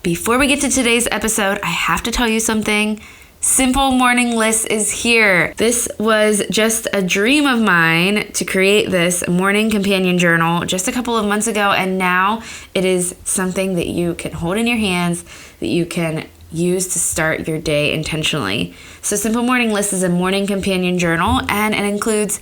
Before we get to today's episode, I have to tell you something. Simple Morning List is here. This was just a dream of mine to create this morning companion journal just a couple of months ago, and now it is something that you can hold in your hands, that you can use to start your day intentionally. So Simple Morning List is a morning companion journal, and it includes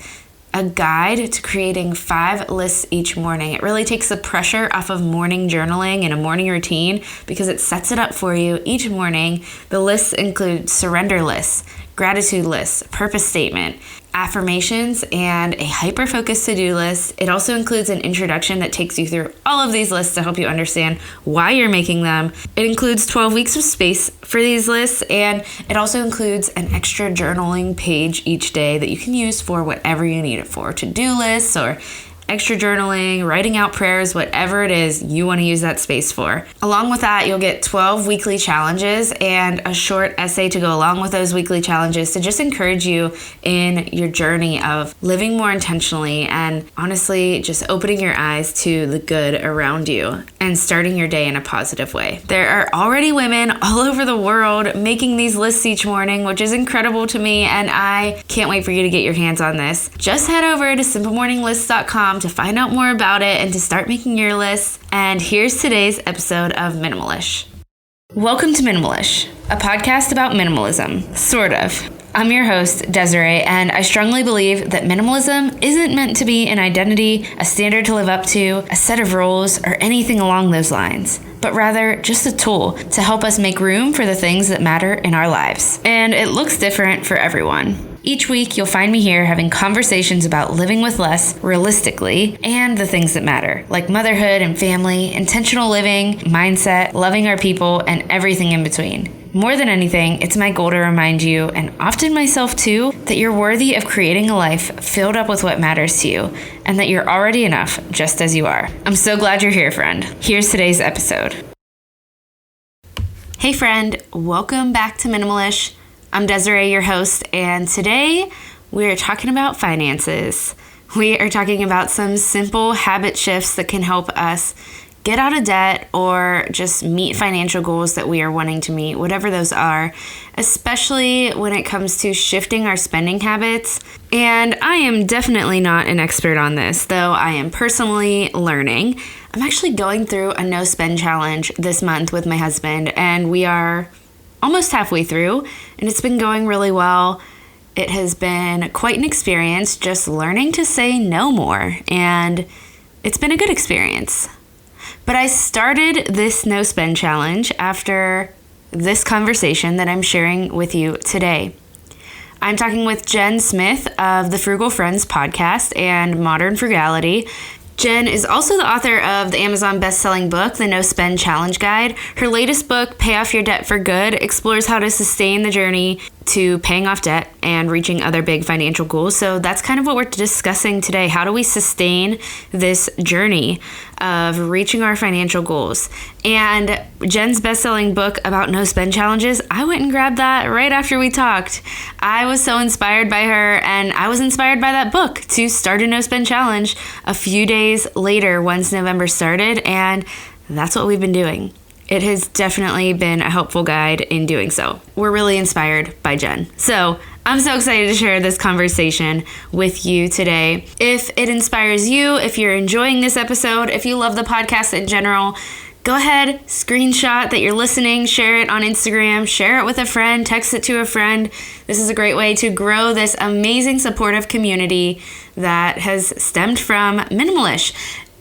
a guide to creating 5 lists each morning. It really takes the pressure off of morning journaling and a morning routine because it sets it up for you each morning. The lists include surrender lists, gratitude lists, purpose statement, affirmations, and a hyper-focused to-do list. It also includes an introduction that takes you through all of these lists to help you understand why you're making them. It includes 12 weeks of space for these lists, and it also includes an extra journaling page each day that you can use for whatever you need it for, to-do lists or extra journaling, writing out prayers, whatever it is you want to use that space for. Along with that, you'll get 12 weekly challenges and a short essay to go along with those weekly challenges to just encourage you in your journey of living more intentionally and honestly just opening your eyes to the good around you and starting your day in a positive way. There are already women all over the world making these lists each morning, which is incredible to me, and I can't wait for you to get your hands on this. Just head over to simplemorninglist.com to find out more about it and to start making your lists. And here's today's episode of Minimalish. Welcome to Minimalish, a podcast about minimalism, sort of. I'm your host, Desiree, and I strongly believe that minimalism isn't meant to be an identity, a standard to live up to, a set of rules, or anything along those lines, but rather just a tool to help us make room for the things that matter in our lives. And it looks different for everyone. Each week, you'll find me here having conversations about living with less realistically and the things that matter, like motherhood and family, intentional living, mindset, loving our people, and everything in between. More than anything, it's my goal to remind you, and often myself too, that you're worthy of creating a life filled up with what matters to you, and that you're already enough just as you are. I'm so glad you're here, friend. Here's today's episode. Hey friend, welcome back to Minimalish. I'm Desiree, your host, and today we are talking about finances. We are talking about some simple habit shifts that can help us get out of debt or just meet financial goals that we are wanting to meet, whatever those are, especially when it comes to shifting our spending habits. And I am definitely not an expert on this, though I am personally learning. I'm actually going through a no spend challenge this month with my husband, and we are almost halfway through, and it's been going really well. It has been quite an experience just learning to say no more, and it's been a good experience. But I started this no spend challenge after this conversation that I'm sharing with you today. I'm talking with Jen Smith of the Frugal Friends podcast and Modern Frugality. Jen is also the author of the Amazon best-selling book, The No Spend Challenge Guide. Her latest book, Pay Off Your Debt for Good, explores how to sustain the journey to paying off debt and reaching other big financial goals. So that's kind of what we're discussing today. How do we sustain this journey of reaching our financial goals? And Jen's best-selling book about no spend challenges, I went and grabbed that right after we talked. I was so inspired by her, and I was inspired by that book to start a no spend challenge a few days later once November started, and that's what we've been doing. It has definitely been a helpful guide in doing so. We're really inspired by Jen. So I'm so excited to share this conversation with you today. If it inspires you, if you're enjoying this episode, if you love the podcast in general, go ahead, screenshot that you're listening, share it on Instagram, share it with a friend, text it to a friend. This is a great way to grow this amazing supportive community that has stemmed from Minimalish.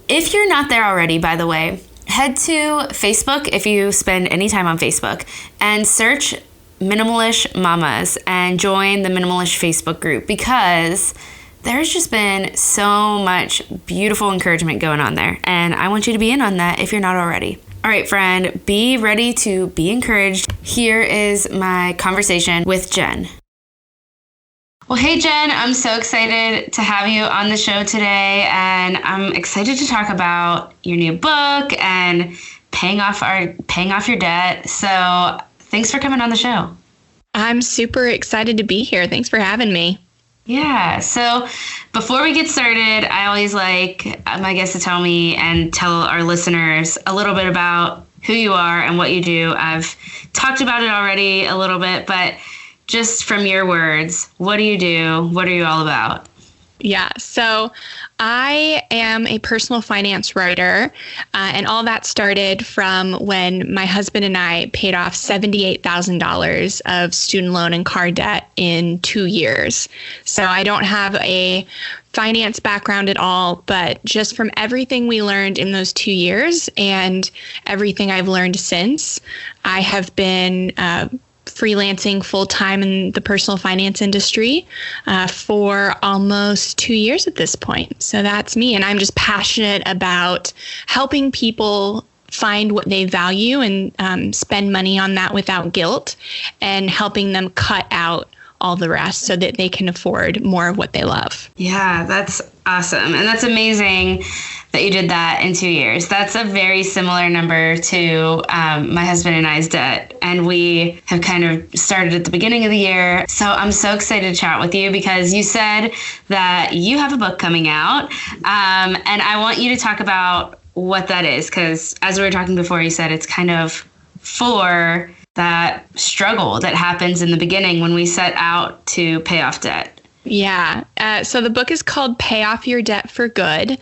If you're not there already, by the way, head to Facebook if you spend any time on Facebook and search Minimalish Mamas and join the Minimalish Facebook group, because there's just been so much beautiful encouragement going on there, and I want you to be in on that if you're not already. All right, friend, be ready to be encouraged. Here is my conversation with Jen. Well, hey, Jen, I'm so excited to have you on the show today, and I'm excited to talk about your new book and paying off your debt. So thanks for coming on the show. I'm super excited to be here. Thanks for having me. Yeah. So before we get started, I always like my guests to tell me and tell our listeners a little bit about who you are and what you do. I've talked about it already a little bit, but just from your words, what do you do? What are you all about? Yeah, so I am a personal finance writer, and all that started from when my husband and I paid off $78,000 of student loan and car debt in 2 years. So I don't have a finance background at all, but just from everything we learned in those 2 years and everything I've learned since, I have been freelancing full-time in the personal finance industry for almost 2 years at this point. So that's me. And I'm just passionate about helping people find what they value and spend money on that without guilt, and helping them cut out all the rest so that they can afford more of what they love. Yeah, that's awesome. And that's amazing that you did that in 2 years. That's a very similar number to my husband and I's debt. And we have kind of started at the beginning of the year. So I'm so excited to chat with you because you said that you have a book coming out. And I want you to talk about what that is, because as we were talking before, you said it's kind of for that struggle that happens in the beginning when we set out to pay off debt. Yeah. So the book is called Pay Off Your Debt for Good.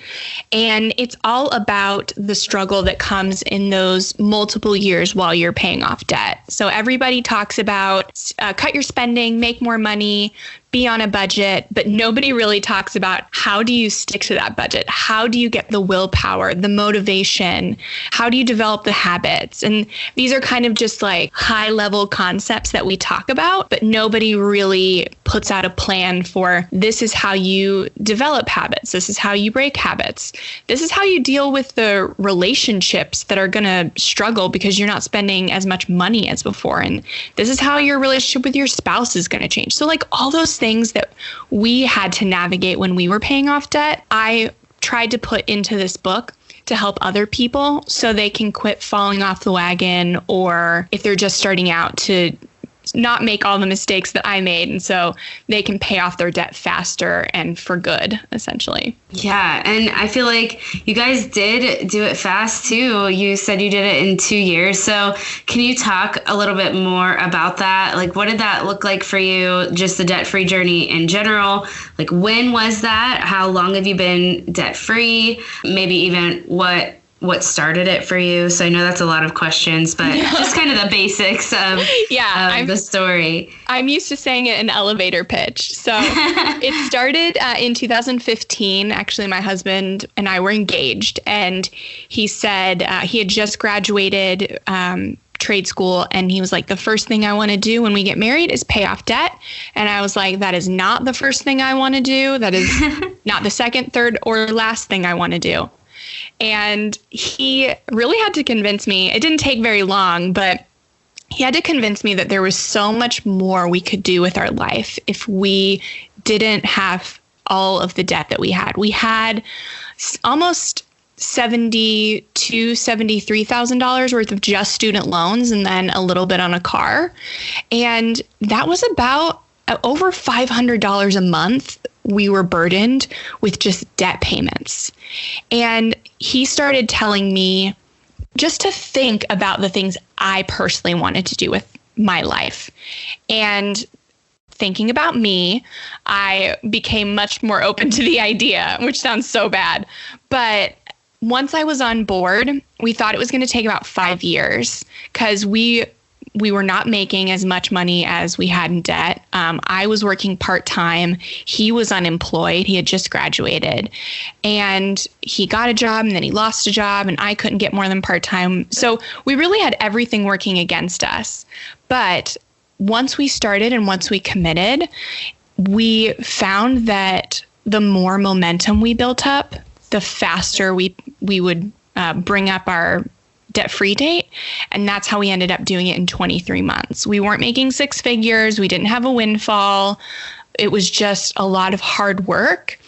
And it's all about the struggle that comes in those multiple years while you're paying off debt. So everybody talks about cut your spending, make more money, be on a budget, but nobody really talks about how do you stick to that budget? How do you get the willpower, the motivation? How do you develop the habits? And these are kind of just like high level concepts that we talk about, but nobody really puts out a plan for this is how you develop habits. This is how you break habits. This is how you deal with the relationships that are going to struggle because you're not spending as much money as before. And this is how your relationship with your spouse is going to change. So like all those things that we had to navigate when we were paying off debt, I tried to put into this book to help other people so they can quit falling off the wagon, or if they're just starting out, to not make all the mistakes that I made. And so they can pay off their debt faster and for good, essentially. Yeah. And I feel like you guys did do it fast too. You said you did it in 2 years. So can you talk a little bit more about that? Like, what did that look like for you? Just the debt-free journey in general? Like, when was that? How long have you been debt-free? Maybe even what started it for you? So I know that's a lot of questions, but just kind of the basics of the story. I'm used to saying it in elevator pitch. So it started in 2015. Actually, my husband and I were engaged, and he said he had just graduated trade school, and he was like, the first thing I want to do when we get married is pay off debt. And I was like, that is not the first thing I want to do. That is not the second, third, or last thing I want to do. And he really had to convince me. It didn't take very long, but he had to convince me that there was so much more we could do with our life if we didn't have all of the debt that we had. We had almost $73,000 worth of just student loans, and then a little bit on a car. And that was about over $500 a month. We were burdened with just debt payments. And he started telling me just to think about the things I personally wanted to do with my life. And thinking about me, I became much more open to the idea, which sounds so bad. But once I was on board, we thought it was going to take about 5 years because we were not making as much money as we had in debt. I was working part-time. He was unemployed. He had just graduated. And he got a job, and then he lost a job, and I couldn't get more than part-time. So we really had everything working against us. But once we started and once we committed, we found that the more momentum we built up, the faster we would bring up our debt-free date. And that's how we ended up doing it in 23 months. We weren't making six figures. We didn't have a windfall. It was just a lot of hard work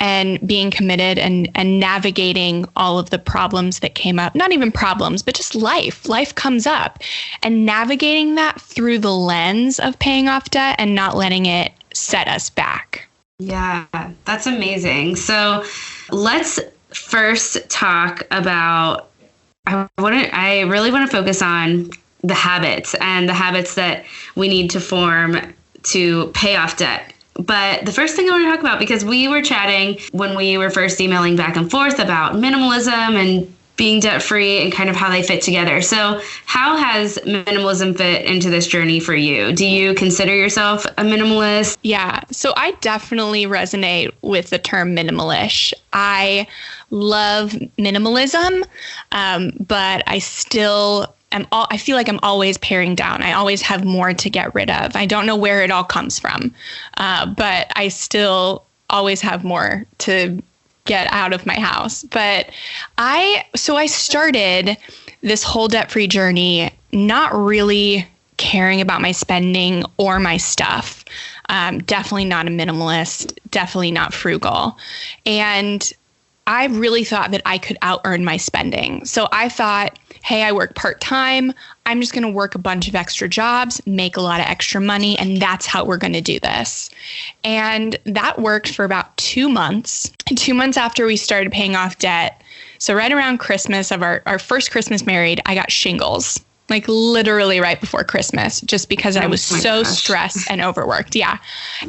and being committed and navigating all of the problems that came up. Not even problems, but just life. Life comes up. And navigating that through the lens of paying off debt and not letting it set us back. Yeah, that's amazing. So let's first talk about I really want to focus on the habits and the habits that we need to form to pay off debt. But the first thing I want to talk about, because we were chatting when we were first emailing back and forth about minimalism and being debt-free and kind of how they fit together. So how has minimalism fit into this journey for you? Do you consider yourself a minimalist? Yeah, so I definitely resonate with the term minimalish. I love minimalism, but I still I feel like I'm always paring down. I always have more to get rid of. I don't know where it all comes from, but I still always have more to get out of my house. But I started this whole debt-free journey not really caring about my spending or my stuff. Definitely not a minimalist, definitely not frugal. And I really thought that I could out-earn my spending. So I thought, hey, I work part-time. I'm just going to work a bunch of extra jobs, make a lot of extra money, and that's how we're going to do this. And that worked for about 2 months. 2 months after we started paying off debt, so right around Christmas of our first Christmas married, I got shingles. Like literally right before Christmas, just because I was so stressed and overworked. Yeah.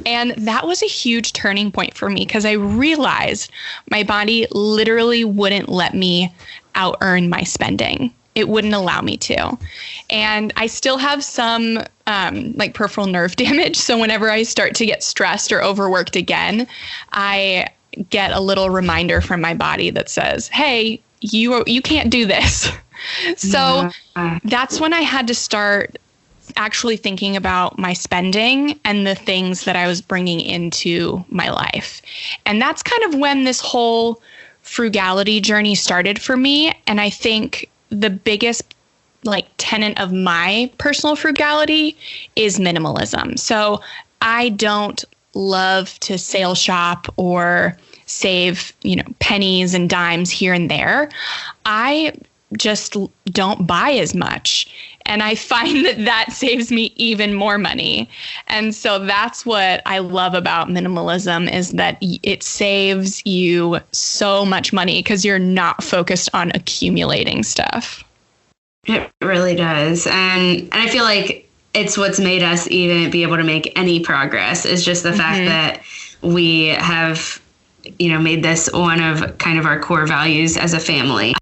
And that was a huge turning point for me because I realized my body literally wouldn't let me out earn my spending. It wouldn't allow me to. And I still have some like peripheral nerve damage. So whenever I start to get stressed or overworked again, I get a little reminder from my body that says, hey, you can't do this. So that's when I had to start actually thinking about my spending and the things that I was bringing into my life. And that's kind of when this whole frugality journey started for me. And I think the biggest tenet of my personal frugality is minimalism. So I don't love to sale shop or save, pennies and dimes here and there. I just don't buy as much. And I find that saves me even more money. And so that's what I love about minimalism is that it saves you so much money because you're not focused on accumulating stuff. It really does. And I feel like it's what's made us even be able to make any progress is just the fact that we have, made this one of kind of our core values as a family.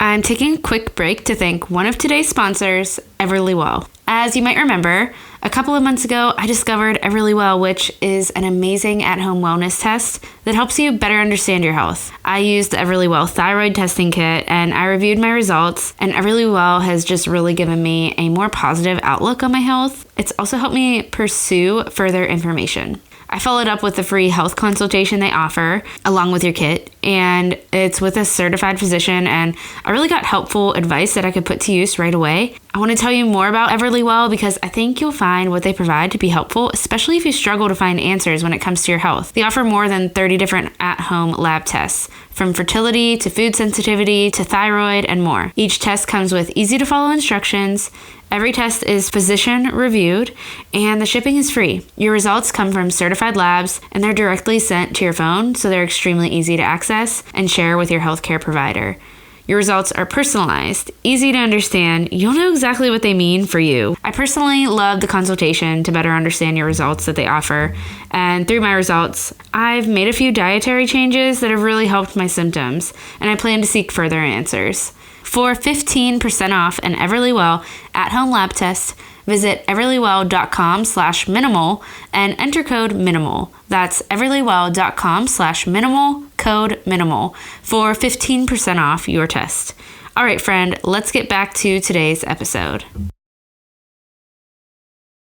I'm taking a quick break to thank one of today's sponsors, Everlywell. As you might remember, a couple of months ago, I discovered Everlywell, which is an amazing at-home wellness test that helps you better understand your health. I used the Everlywell thyroid testing kit, and I reviewed my results, and Everlywell has just really given me a more positive outlook on my health. It's also helped me pursue further information. I followed up with the free health consultation they offer along with your kit, and it's with a certified physician, and I really got helpful advice that I could put to use right away. I want to tell you more about Everlywell because I think you'll find what they provide to be helpful, especially if you struggle to find answers when it comes to your health. They offer more than 30 different at-home lab tests, from fertility to food sensitivity to thyroid and more. Each test comes with easy-to-follow instructions. Every test is physician reviewed, and the shipping is free. Your results come from certified labs, and they're directly sent to your phone, so they're extremely easy to access and share with your healthcare provider. Your results are personalized, easy to understand. You'll know exactly what they mean for you. I personally love the consultation to better understand your results that they offer. And through my results, I've made a few dietary changes that have really helped my symptoms, and I plan to seek further answers. For 15% off an Everlywell at-home lab test, visit everlywell.com/minimal and enter code MINIMAL. That's everlywell.com/minimal, code MINIMAL for 15% off your test. All right, friend, let's get back to today's episode.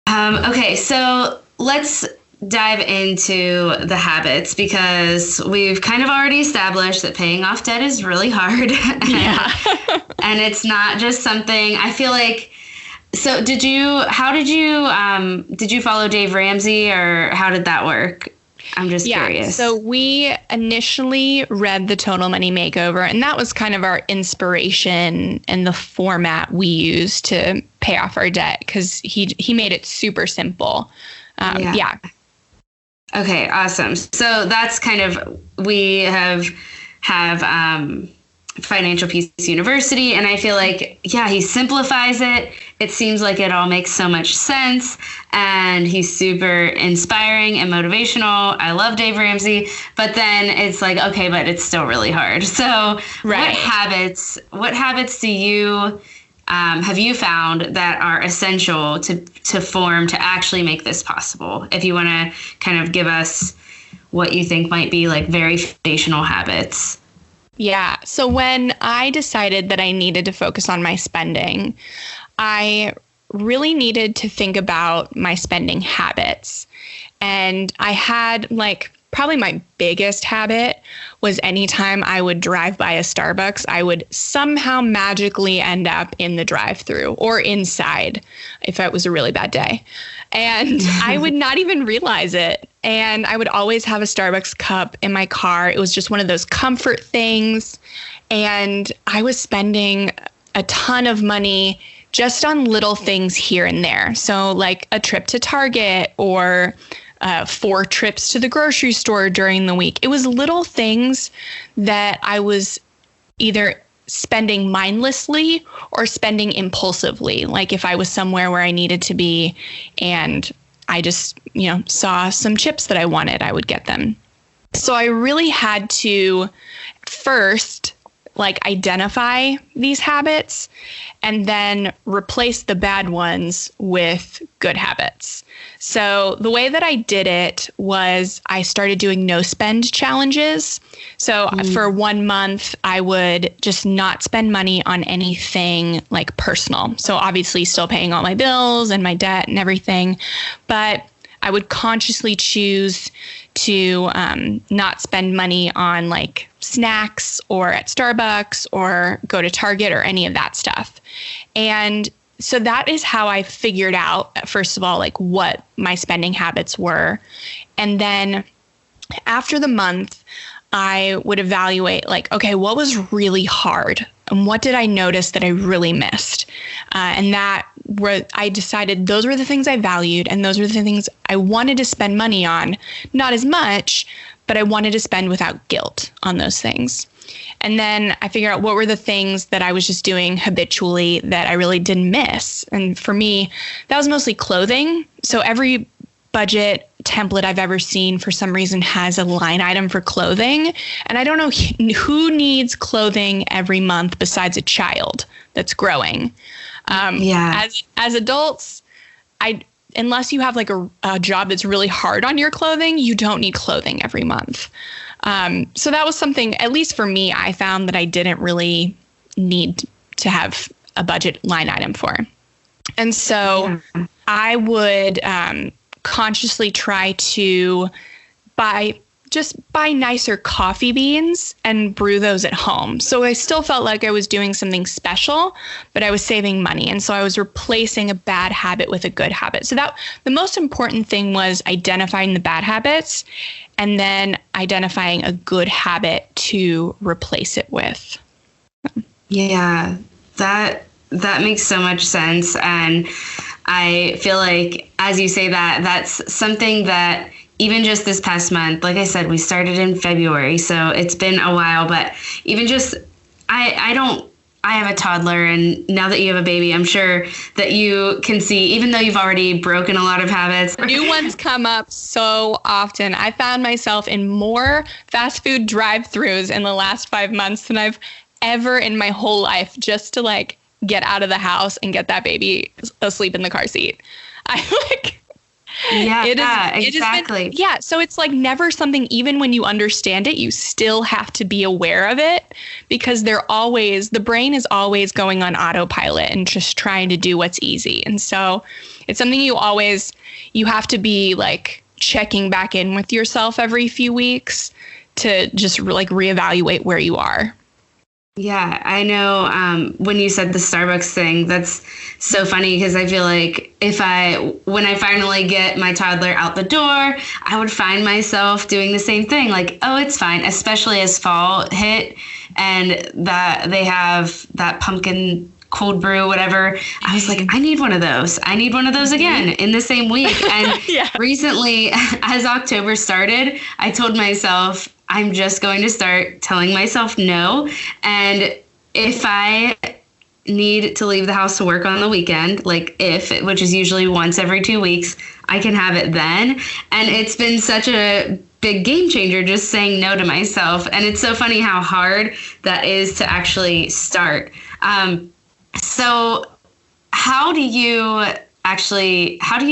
Okay, so let's dive into the habits because we've kind of already established that paying off debt is really hard. And it's not just something I feel like. So did you follow Dave Ramsey or how did that work? I'm just curious. So we initially read the Total Money Makeover, and that was kind of our inspiration and the format we used to pay off our debt because he made it super simple. Okay, awesome. So that's kind of, we have Financial Peace University, and I feel like, yeah, he simplifies it. It seems like it all makes so much sense, and he's super inspiring and motivational. I love Dave Ramsey, but then it's like, okay, but it's still really hard. So Right. what habits do you have you found that are essential to form to actually make this possible? If you want to kind of give us what you think might be like very foundational habits. Yeah. So when I decided that I needed to focus on my spending, I really needed to think about my spending habits. And I had probably my biggest habit was anytime I would drive by a Starbucks, I would somehow magically end up in the drive-thru or inside if it was a really bad day. And I would not even realize it. And I would always have a Starbucks cup in my car. It was just one of those comfort things. And I was spending a ton of money just on little things here and there. So like a trip to Target or 4 trips to the grocery store during the week. It was little things that I was either spending mindlessly or spending impulsively. Like if I was somewhere where I needed to be and I just, saw some chips that I wanted, I would get them. So I really had to first identify these habits and then replace the bad ones with good habits. So the way that I did it was I started doing no spend challenges. So for 1 month, I would just not spend money on anything like personal. So obviously still paying all my bills and my debt and everything, but I would consciously choose to not spend money on like snacks or at Starbucks or go to Target or any of that stuff. And so that is how I figured out, first of all, like what my spending habits were. And then after the month, I would evaluate okay, what was really hard? And what did I notice that I really missed? And that where I decided those were the things I valued and those were the things I wanted to spend money on. Not as much, but I wanted to spend without guilt on those things. And then I figured out what were the things that I was just doing habitually that I really didn't miss. And for me, that was mostly clothing. So every budget template I've ever seen for some reason has a line item for clothing. And I don't know who needs clothing every month besides a child that's growing. As adults, unless you have a job that's really hard on your clothing, you don't need clothing every month. So that was something, at least for me, I found that I didn't really need to have a budget line item for. And so I would consciously try to buy nicer coffee beans and brew those at home. So I still felt like I was doing something special, but I was saving money. And so I was replacing a bad habit with a good habit. So that the most important thing was identifying the bad habits and then identifying a good habit to replace it with. Yeah, that makes so much sense. And I feel like, as you say that, that's something that even just this past month, like I said, we started in February, so it's been a while, but even just, I have a toddler, and now that you have a baby, I'm sure that you can see, even though you've already broken a lot of habits. New ones come up so often. I found myself in more fast food drive-thrus in the last 5 months than I've ever in my whole life, just to get out of the house and get that baby asleep in the car seat. Exactly. So it's never something, even when you understand it, you still have to be aware of it because the brain is always going on autopilot and just trying to do what's easy. And so it's something you have to be checking back in with yourself every few weeks to just reevaluate where you are. Yeah, I know when you said the Starbucks thing, that's so funny because I feel like when I finally get my toddler out the door, I would find myself doing the same thing. Oh, it's fine, especially as fall hit and that they have that pumpkin cold brew, whatever. I was like, I need one of those. I need one of those again in the same week. And recently, as October started, I told myself, I'm just going to start telling myself no. And if I need to leave the house to work on the weekend, which is usually once every 2 weeks, I can have it then. And it's been such a big game changer just saying no to myself. And it's so funny how hard that is to actually start. So how do you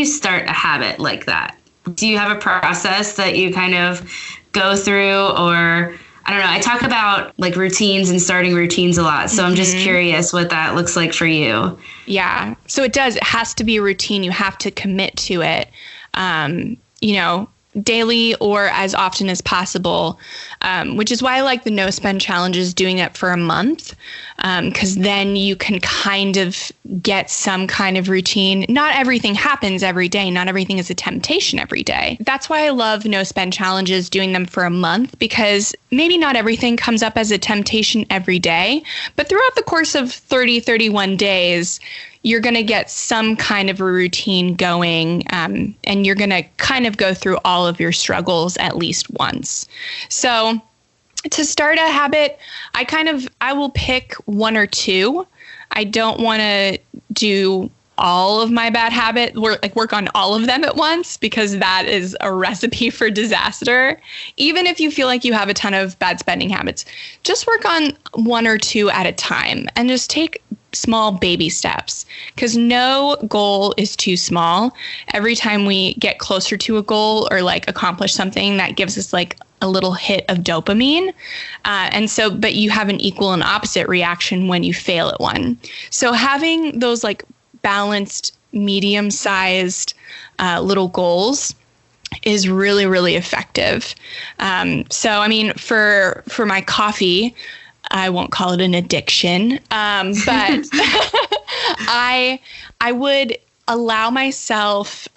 start a habit like that? Do you have a process that you kind of go through, or I don't know, I talk about like routines and starting routines a lot. So I'm just curious what that looks like for you. Yeah. So it has to be a routine. You have to commit to it, daily or as often as possible, which is why I like the no spend challenges, doing it for a month, because then you can kind of get some kind of routine. Not everything happens every day. Not everything is a temptation every day. That's why I love no spend challenges, doing them for a month, because maybe not everything comes up as a temptation every day, but throughout the course of 30, 31 days, you're going to get some kind of a routine going, and you're going to kind of go through all of your struggles at least once. So to start a habit, I will pick one or two. I don't want to do all of my bad habits, work on all of them at once, because that is a recipe for disaster. Even if you feel like you have a ton of bad spending habits, just work on one or two at a time and just take small baby steps, because no goal is too small. Every time we get closer to a goal or accomplish something, that gives us a little hit of dopamine. But you have an equal and opposite reaction when you fail at one. So having those balanced, medium-sized little goals is really, really effective. For my coffee, I won't call it an addiction, but I would allow myself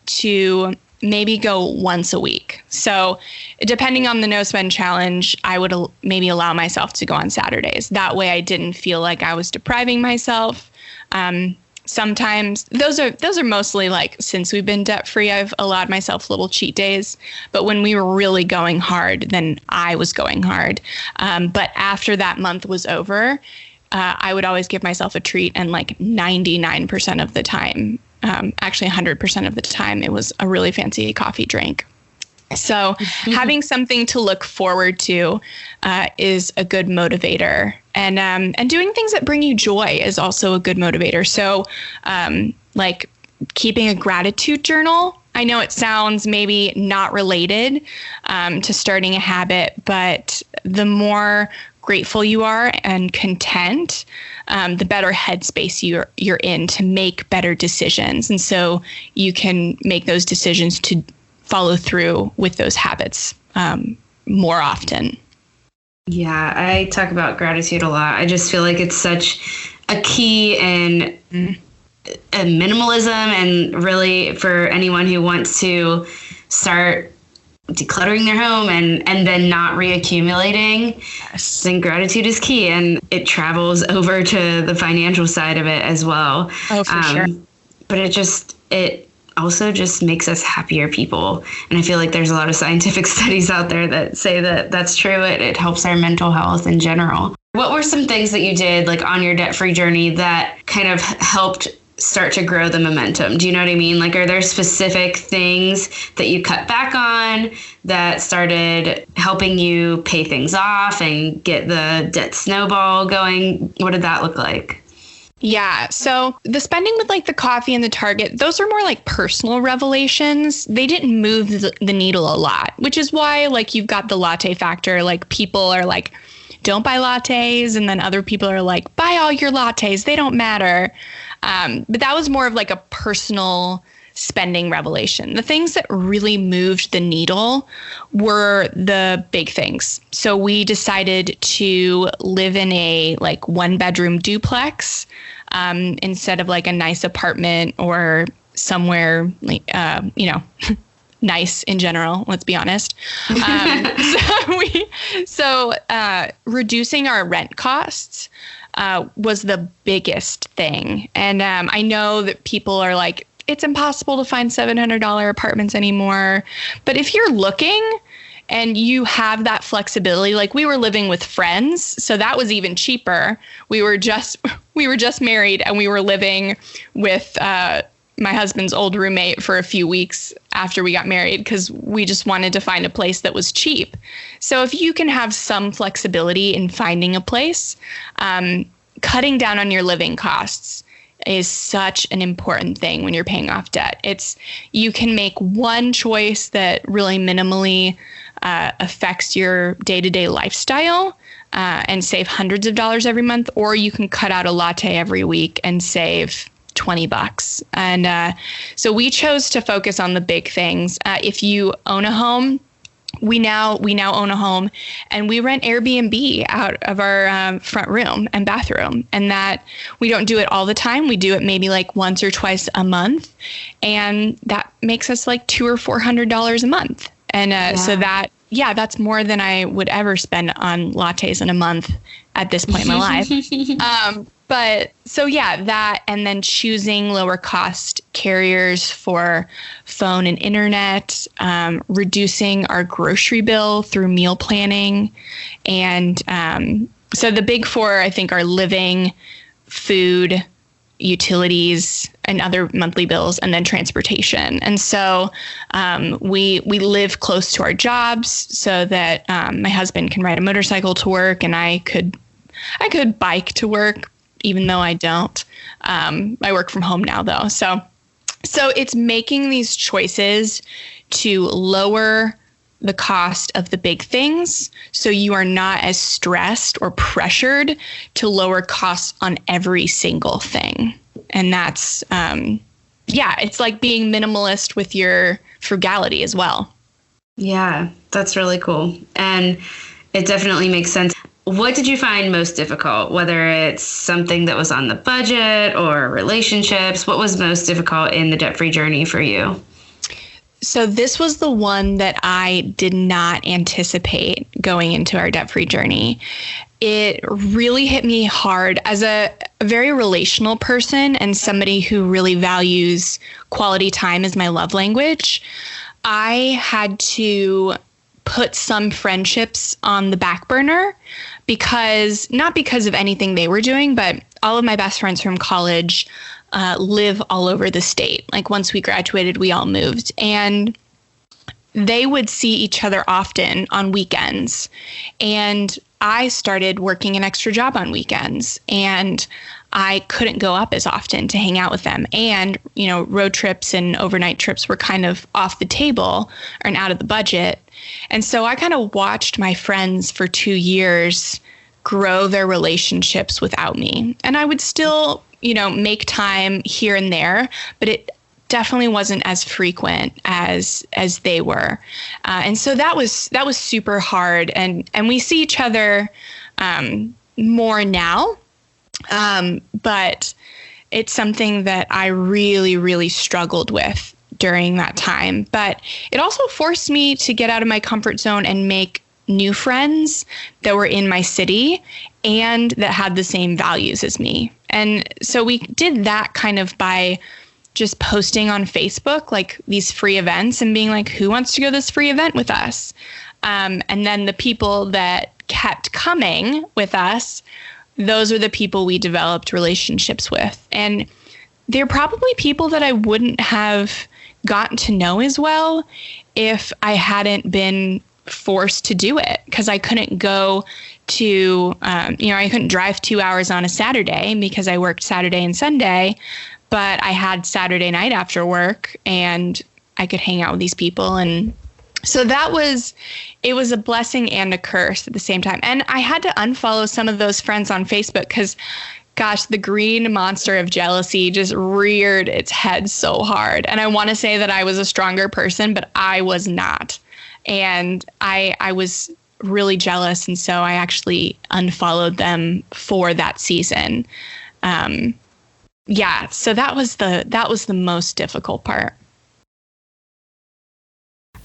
to maybe go once a week. So depending on the no spend challenge, I would maybe allow myself to go on Saturdays. That way I didn't feel like I was depriving myself. Sometimes those are mostly since we've been debt free, I've allowed myself little cheat days. But when we were really going hard, then I was going hard. But after that month was over, I would always give myself a treat. And 99% of the time, actually 100% of the time, it was a really fancy coffee drink. So having something to look forward to is a good motivator. And doing things that bring you joy is also a good motivator. So keeping a gratitude journal. I know it sounds maybe not related to starting a habit, but the more grateful you are and content, the better headspace you're in to make better decisions. And so you can make those decisions to follow through with those habits more often. Yeah, I talk about gratitude a lot. I just feel like it's such a key in minimalism, and really for anyone who wants to start decluttering their home and then not reaccumulating. Yes. Then gratitude is key, and it travels over to the financial side of it as well. Oh, for sure. But it also just makes us happier people. And I feel like there's a lot of scientific studies out there that say that that's true. It helps our mental health in general. What were some things that you did on your debt-free journey that kind of helped start to grow the momentum? Do you know what I mean? Are there specific things that you cut back on that started helping you pay things off and get the debt snowball going? What did that look like? Yeah. So the spending with the coffee and the Target, those are more personal revelations. They didn't move the needle a lot, which is why you've got the latte factor. People are don't buy lattes. And then other people are buy all your lattes. They don't matter. But that was more of a personal spending revelation. The things that really moved the needle were the big things. So we decided to live in a 1-bedroom duplex instead of a nice apartment or somewhere nice in general, let's be honest. So reducing our rent costs was the biggest thing. And I know that people are like, it's impossible to find $700 apartments anymore. But if you're looking and you have that flexibility, like we were living with friends, so that was even cheaper. We were just married, and we were living with my husband's old roommate for a few weeks after we got married because we just wanted to find a place that was cheap. So if you can have some flexibility in finding a place, cutting down on your living costs is such an important thing when you're paying off debt. You can make one choice that really minimally affects your day-to-day lifestyle and save hundreds of dollars every month, or you can cut out a latte every week and save $20. And so we chose to focus on the big things. If you own a home, we now own a home, and we rent Airbnb out of our front room and bathroom. And that we don't do it all the time. We do it maybe like once or twice a month, and that makes us like $200 or $400 a month. And so that's more than I would ever spend on lattes in a month at this point in my life. But so that, and then choosing lower cost carriers for phone and internet, reducing our grocery bill through meal planning. And so the big four, I think, are living, food, utilities, and other monthly bills, and then transportation. And so we live close to our jobs so that my husband can ride a motorcycle to work, and I could bike to work, even though I don't. I work from home now, though. So it's making these choices to lower the cost of the big things so you are not as stressed or pressured to lower costs on every single thing. And that's, it's like being minimalist with your frugality as well. Yeah, that's really cool. And it definitely makes sense. What did you find most difficult, whether it's something that was on the budget or relationships? What was most difficult in the debt-free journey for you? So this was the one that I did not anticipate going into our debt-free journey. It really hit me hard as a very relational person and somebody who really values quality time as my love language. I had to put some friendships on the back burner not because of anything they were doing, but all of my best friends from college live all over the state. Like once we graduated, we all moved, and they would see each other often on weekends. And I started working an extra job on weekends, and I couldn't go up as often to hang out with them. And, road trips and overnight trips were kind of off the table and out of the budget. And so I kind of watched my friends for 2 years grow their relationships without me. And I would still, make time here and there, but it definitely wasn't as frequent as they were. And so that was super hard. And we see each other more now. But it's something that I really, really struggled with during that time. But it also forced me to get out of my comfort zone and make new friends that were in my city and that had the same values as me. And so we did that kind of by just posting on Facebook, like these free events, and being like, who wants to go to this free event with us? And then the people that kept coming with us, those are the people we developed relationships with. And they're probably people that I wouldn't have gotten to know as well if I hadn't been forced to do it, because I couldn't go to, I couldn't drive 2 hours on a Saturday because I worked Saturday and Sunday, but I had Saturday night after work and I could hang out with these people. And so it was a blessing and a curse at the same time. And I had to unfollow some of those friends on Facebook because, gosh, the green monster of jealousy just reared its head so hard. And I want to say that I was a stronger person, but I was not. And I was really jealous. And so I actually unfollowed them for that season. So that was the most difficult part.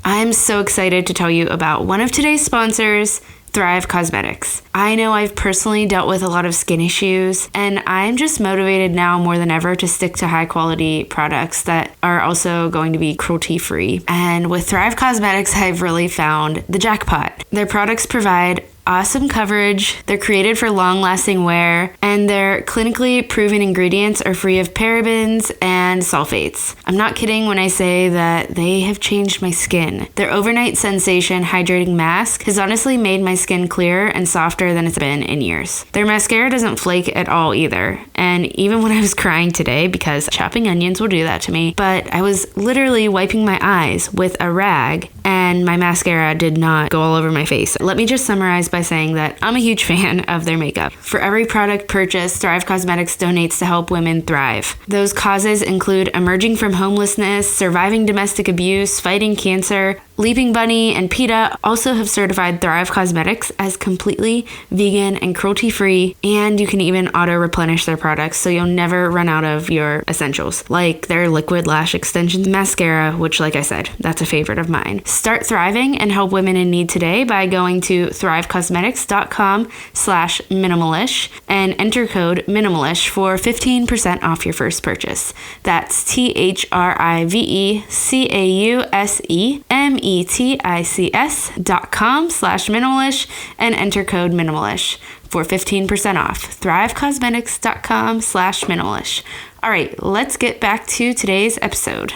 I'm so excited to tell you about one of today's sponsors, Thrive Cosmetics. I know I've personally dealt with a lot of skin issues, and I'm just motivated now more than ever to stick to high quality products that are also going to be cruelty free. And with Thrive Cosmetics, I've really found the jackpot. Their products provide awesome coverage, they're created for long-lasting wear, and their clinically proven ingredients are free of parabens and sulfates. I'm not kidding when I say that they have changed my skin. Their overnight sensation hydrating mask has honestly made my skin clearer and softer than it's been in years. Their mascara doesn't flake at all either, and even when I was crying today, because chopping onions will do that to me, but I was literally wiping my eyes with a rag and my mascara did not go all over my face. Let me just summarize by saying that I'm a huge fan of their makeup. For every product purchased, Thrive Cosmetics donates to help women thrive. Those causes include emerging from homelessness, surviving domestic abuse, fighting cancer. Leaping Bunny and PETA also have certified Thrive Cosmetics as completely vegan and cruelty-free, and you can even auto-replenish their products so you'll never run out of your essentials, like their liquid lash extensions mascara, which, like I said, that's a favorite of mine. Start thriving and help women in need today by going to thrivecosmetics.com/minimalish and enter code minimalish for 15% off your first purchase. That's THRIVECASEMETICS.com/minimalish and enter code minimalish for 15% off. thrivecosmetics.com/minimalish. All right, let's get back to today's episode.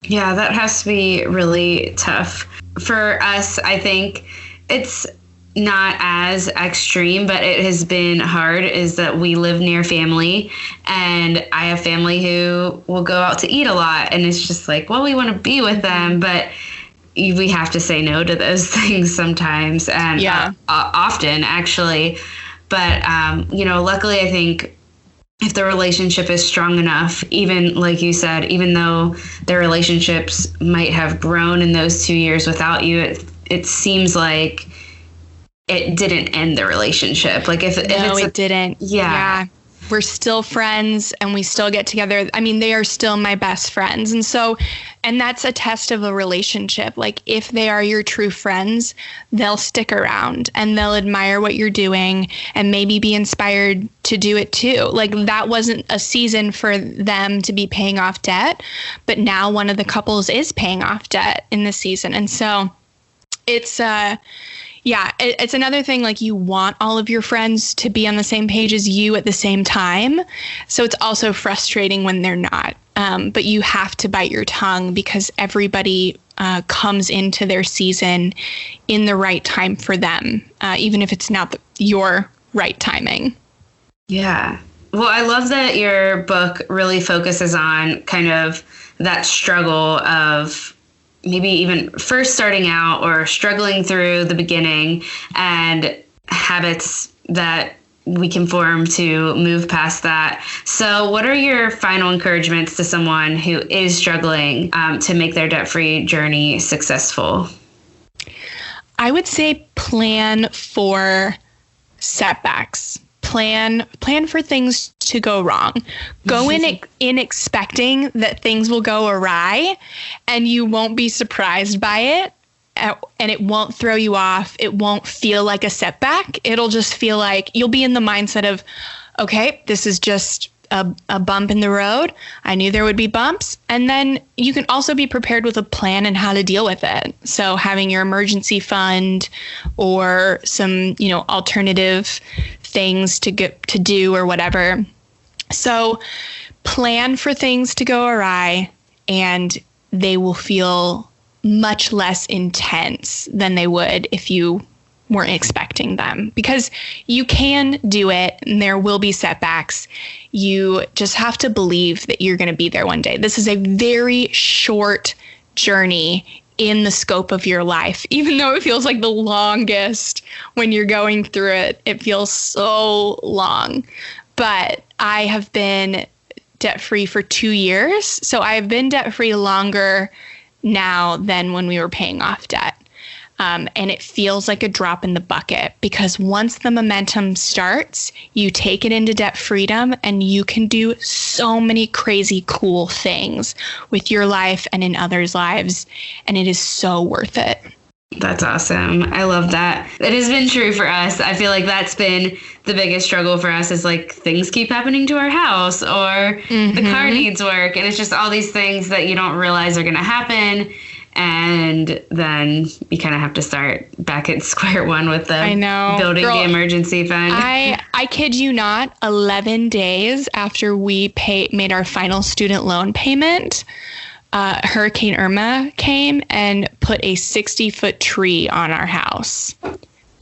Yeah, that has to be really tough. For us, I think it's not as extreme, but it has been hard, is that we live near family, and I have family who will go out to eat a lot, and it's just like, well, we want to be with them, but we have to say no to those things sometimes, and often actually. But, luckily I think if the relationship is strong enough, even like you said, even though their relationships might have grown in those 2 years without you, it seems like it didn't end the relationship. Like it didn't. Yeah. We're still friends and we still get together. I mean, they are still my best friends. And that's a test of a relationship. Like if they are your true friends, they'll stick around and they'll admire what you're doing and maybe be inspired to do it too. Like that wasn't a season for them to be paying off debt, but now one of the couples is paying off debt in this season. And so it's it's another thing, like you want all of your friends to be on the same page as you at the same time. So it's also frustrating when they're not. But you have to bite your tongue because everybody comes into their season in the right time for them, even if it's not your right timing. Yeah. Well, I love that your book really focuses on kind of that struggle of maybe even first starting out or struggling through the beginning, and habits that we can form to move past that. So what are your final encouragements to someone who is struggling to make their debt-free journey successful? I would say plan for setbacks. Plan for things to go wrong. Go in expecting that things will go awry, and you won't be surprised by it, and it won't throw you off. It won't feel like a setback. It'll just feel like you'll be in the mindset of, okay, this is just a bump in the road. I knew there would be bumps. And then you can also be prepared with a plan and how to deal with it. So having your emergency fund or some, alternative things to do or whatever. So plan for things to go awry, and they will feel much less intense than they would if you weren't expecting them, because you can do it and there will be setbacks. You just have to believe that you're going to be there one day. This is a very short journey in the scope of your life. Even though it feels like the longest when you're going through it, it feels so long. But I have been debt-free for 2 years. So I've been debt-free longer now than when we were paying off debt. And it feels like a drop in the bucket because once the momentum starts, you take it into debt freedom and you can do so many crazy cool things with your life and in others' lives. And it is so worth it. That's awesome. I love that. It has been true for us. I feel like that's been the biggest struggle for us is like things keep happening to our house or the car needs work. And it's just all these things that you don't realize are going to happen. And then you kind of have to start back at square one with the building the emergency fund. I kid you not, 11 days after we made our final student loan payment, Hurricane Irma came and put a 60-foot tree on our house.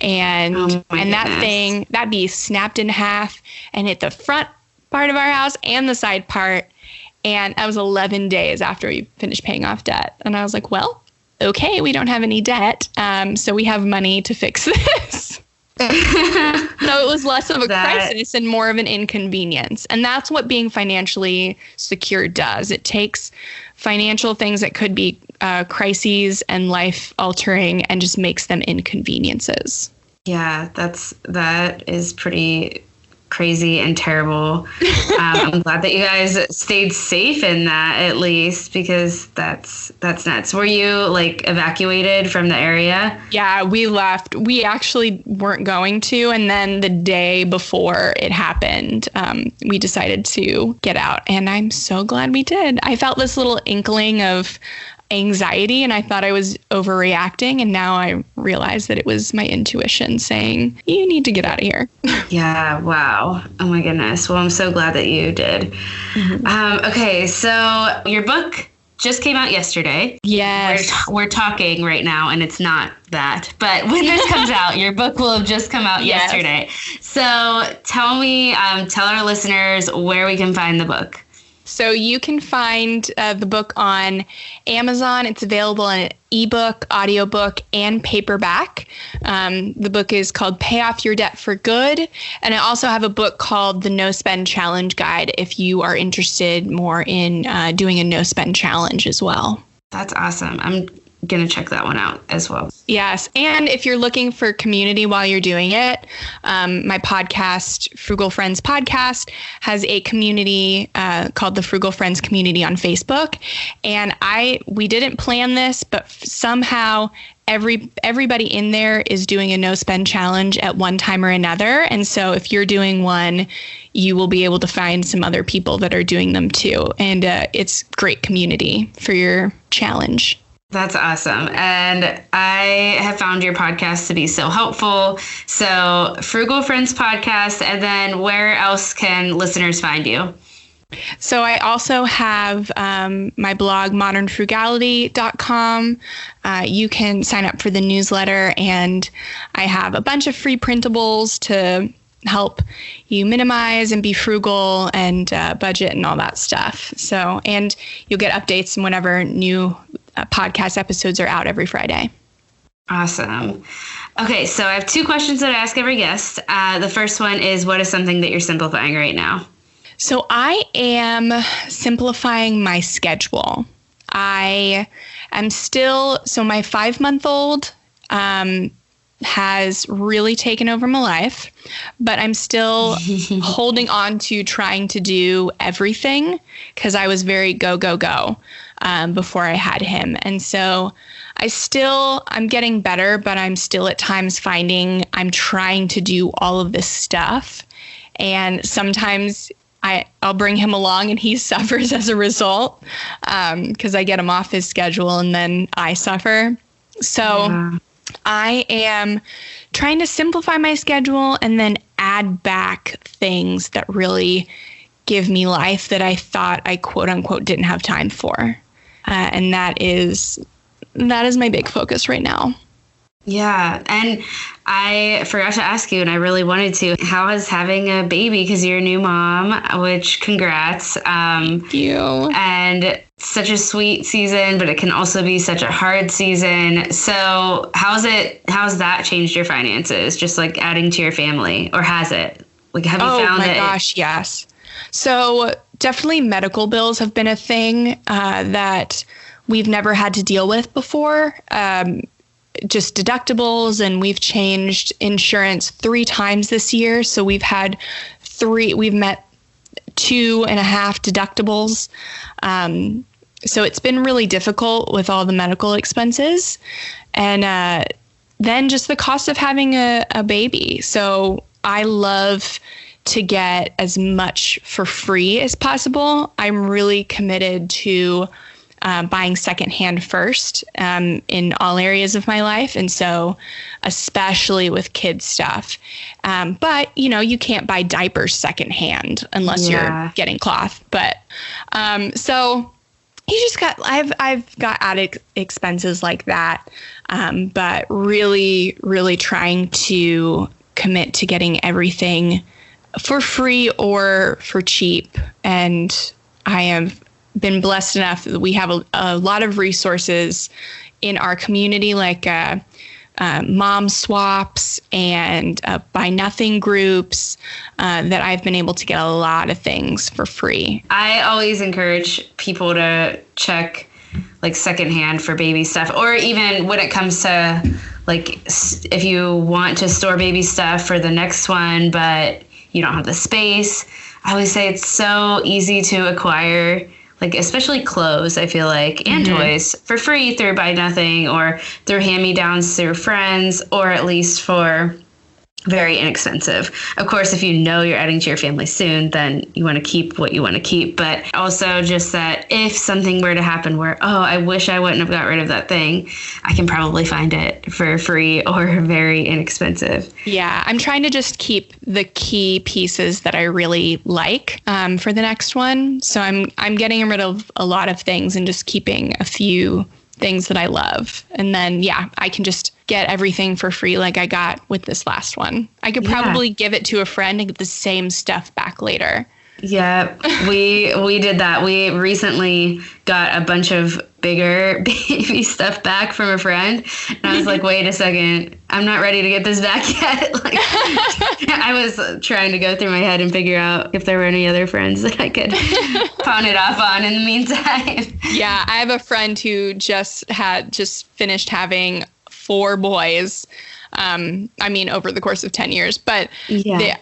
And that beast snapped in half and hit the front part of our house and the side part. And that was 11 days after we finished paying off debt. And I was like, well, okay, we don't have any debt. So we have money to fix this. So it was less of a crisis and more of an inconvenience. And that's what being financially secure does. It takes financial things that could be crises and life altering and just makes them inconveniences. Yeah, that is pretty crazy and terrible. I'm glad that you guys stayed safe in that at least, because that's nuts. Were you like evacuated from the area? Yeah, we left. We actually weren't going to. And then the day before it happened, we decided to get out. And I'm so glad we did. I felt this little inkling of anxiety and I thought I was overreacting. And now I realize that it was my intuition saying, you need to get out of here. Yeah. Wow. Oh my goodness. Well, I'm so glad that you did. Mm-hmm. Okay. So your book just came out yesterday. Yes. We're talking right now and it's not that, but when this comes out, your book will have just come out yesterday. So tell our listeners where we can find the book. So you can find the book on Amazon. It's available in an ebook, audiobook, and paperback. The book is called Pay Off Your Debt for Good. And I also have a book called The No Spend Challenge Guide if you are interested more in doing a no spend challenge as well. That's awesome. I'm going to check that one out as well. Yes. And if you're looking for community while you're doing it, my podcast, Frugal Friends Podcast, has a community called the Frugal Friends Community on Facebook. And we didn't plan this, but somehow everybody in there is doing a no spend challenge at one time or another. And so if you're doing one, you will be able to find some other people that are doing them too. And it's great community for your challenge. That's awesome. And I have found your podcast to be so helpful. So Frugal Friends Podcast, and then where else can listeners find you? So I also have my blog, modernfrugality.com. You can sign up for the newsletter, and I have a bunch of free printables to help you minimize and be frugal and budget and all that stuff. So, and you'll get updates whenever new podcast episodes are out every Friday. Awesome. Okay, so I have two questions that I ask every guest. The first one is, what is something that you're simplifying right now? So I am simplifying my schedule. So my 5-month-old has really taken over my life, but I'm still holding on to trying to do everything because I was very go, go, go before I had him. And so I'm getting better, but I'm still at times finding I'm trying to do all of this stuff. And sometimes I'll bring him along and he suffers as a result because I get him off his schedule and then I suffer. So I am trying to simplify my schedule and then add back things that really give me life that I thought I quote unquote didn't have time for. And that is my big focus right now. Yeah. And I forgot to ask you, and I really wanted to, how is having a baby? Because you're a new mom, which congrats. Thank you. And such a sweet season, but it can also be such a hard season. So how's that changed your finances? Just like adding to your family, or has it? Like, have you found it? Oh my gosh, yes. So definitely medical bills have been a thing that we've never had to deal with before. just deductibles, and we've changed insurance 3 times this year. So we've met 2.5 deductibles. So it's been really difficult with all the medical expenses. And then just the cost of having a baby. So I love to get as much for free as possible. I'm really committed to buying secondhand first in all areas of my life. And so especially with kids stuff. But, you can't buy diapers secondhand unless you're getting cloth. But so I've got added expenses like that. But really, really trying to commit to getting everything for free or for cheap. And I have been blessed enough that we have a lot of resources in our community, like mom swaps and buy nothing groups, that I've been able to get a lot of things for free. I always encourage people to check like secondhand for baby stuff, or even when it comes to like if you want to store baby stuff for the next one, but you don't have the space. I always say it's so easy to acquire, like especially clothes, I feel like, and toys for free through Buy Nothing or through hand-me-downs through friends, or at least for very inexpensive. Of course, if you know you're adding to your family soon, then you want to keep what you want to keep. But also just that if something were to happen where, oh, I wish I wouldn't have got rid of that thing, I can probably find it for free or very inexpensive. Yeah, I'm trying to just keep the key pieces that I really like for the next one. So I'm getting rid of a lot of things and just keeping a few things that I love. And then, I can just get everything for free like I got with this last one. I could probably give it to a friend and get the same stuff back later. Yeah, we did that. We recently got a bunch of bigger baby stuff back from a friend. And I was like, wait a second, I'm not ready to get this back yet. Like, I was trying to go through my head and figure out if there were any other friends that I could pawn it off on in the meantime. Yeah, I have a friend who just finished having 4 boys. Over the course of 10 years, but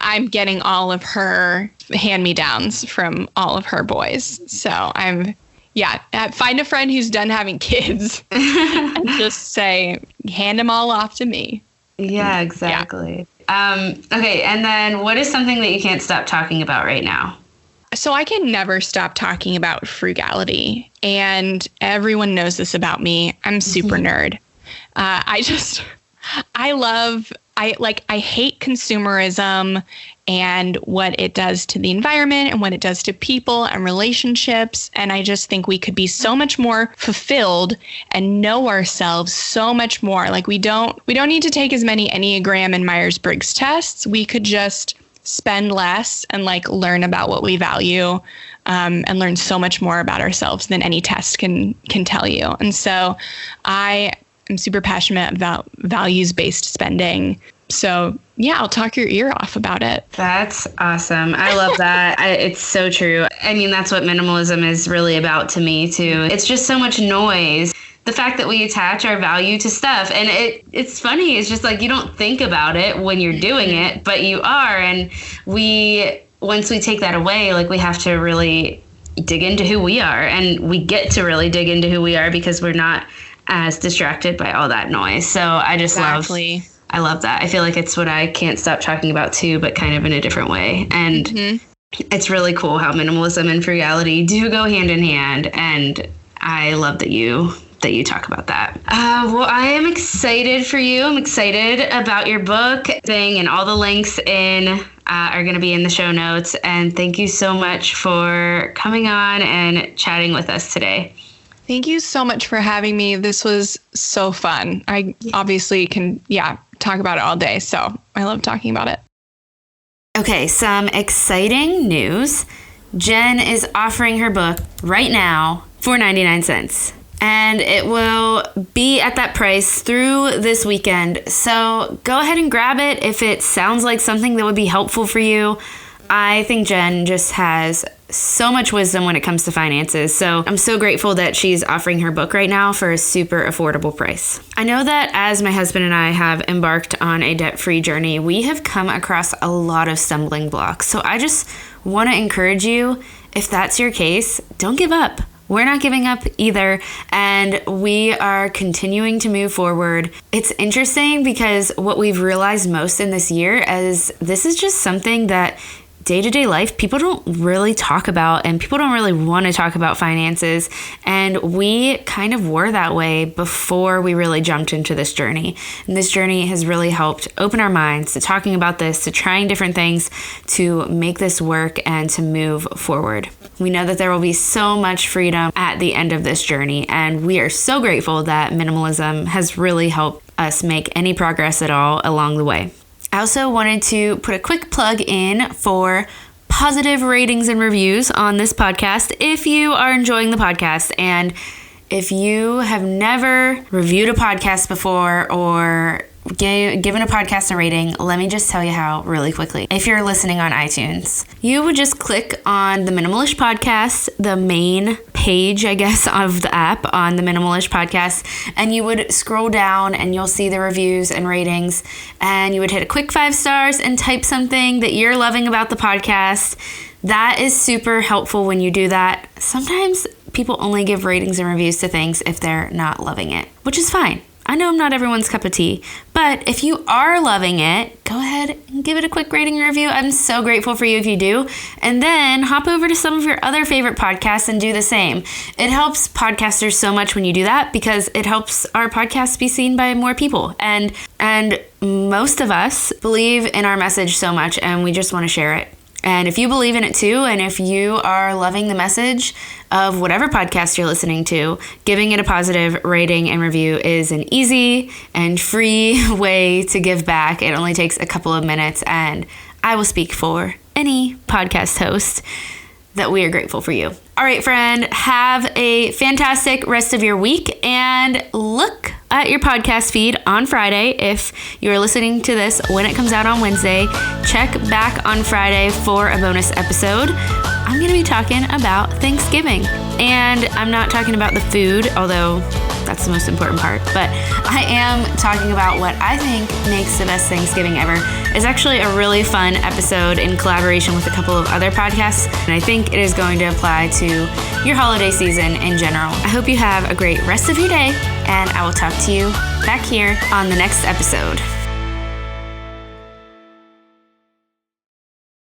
I'm getting all of her hand-me-downs from all of her boys. So find a friend who's done having kids and just say, hand them all off to me. Yeah, exactly. Yeah. Okay. And then what is something that you can't stop talking about right now? So I can never stop talking about frugality, and everyone knows this about me. I'm super nerd. I hate consumerism and what it does to the environment and what it does to people and relationships. And I just think we could be so much more fulfilled and know ourselves so much more. Like we don't need to take as many Enneagram and Myers-Briggs tests. We could just spend less and learn about what we value, and learn so much more about ourselves than any test can tell you. And so I'm super passionate about values-based spending. So I'll talk your ear off about it. That's awesome. I love that. It's so true. I mean, that's what minimalism is really about to me too. It's just so much noise. The fact that we attach our value to stuff, and it's funny. It's just you don't think about it when you're doing it, but you are. And once we take that away, we have to really dig into who we are, and we get to really dig into who we are because we're not as distracted by all that noise. So I just I love that. I feel like it's what I can't stop talking about too, but kind of in a different way. And it's really cool how minimalism and frugality do go hand in hand. And I love that you talk about that. Well, I am excited for you. I'm excited about your book thing, and all the links are going to be in the show notes. And thank you so much for coming on and chatting with us today. Thank you so much for having me. This was so fun. I obviously can, talk about it all day. So I love talking about it. Okay, some exciting news. Jen is offering her book right now for 99 cents. And it will be at that price through this weekend. So go ahead and grab it if it sounds like something that would be helpful for you. I think Jen just has so much wisdom when it comes to finances. So I'm so grateful that she's offering her book right now for a super affordable price. I know that as my husband and I have embarked on a debt-free journey, we have come across a lot of stumbling blocks. So I just want to encourage you, if that's your case, don't give up. We're not giving up either, and we are continuing to move forward. It's interesting because what we've realized most in this year is this is just something that day-to-day life, people don't really talk about, and people don't really want to talk about finances. And we kind of were that way before we really jumped into this journey. And this journey has really helped open our minds to talking about this, to trying different things to make this work and to move forward. We know that there will be so much freedom at the end of this journey, and we are so grateful that minimalism has really helped us make any progress at all along the way. I also wanted to put a quick plug in for positive ratings and reviews on this podcast. If you are enjoying the podcast, and if you have never reviewed a podcast before or given a podcast a rating, let me just tell you how really quickly. If you're listening on iTunes, you would just click on the Minimalish Podcast, the main page, I guess, of the app on the Minimalish Podcast, and you would scroll down and you'll see the reviews and ratings, and you would hit a quick 5 stars and type something that you're loving about the podcast. That is super helpful when you do that. Sometimes people only give ratings and reviews to things if they're not loving it, which is fine. I know I'm not everyone's cup of tea, but if you are loving it, go ahead and give it a quick rating and review. I'm so grateful for you if you do. And then hop over to some of your other favorite podcasts and do the same. It helps podcasters so much when you do that because it helps our podcast be seen by more people. And most of us believe in our message so much, and we just want to share it. And if you believe in it too, and if you are loving the message of whatever podcast you're listening to, giving it a positive rating and review is an easy and free way to give back. It only takes a couple of minutes, and I will speak for any podcast host that we are grateful for you. All right, friend, have a fantastic rest of your week, and look at your podcast feed on Friday. If you're listening to this when it comes out on Wednesday, check back on Friday for a bonus episode. I'm going to be talking about Thanksgiving, and I'm not talking about the food, although that's the most important part, but I am talking about what I think makes the best Thanksgiving ever. It's actually a really fun episode in collaboration with a couple of other podcasts, and I think it is going to apply to your holiday season in general. I hope you have a great rest of your day, and I will talk to you back here on the next episode.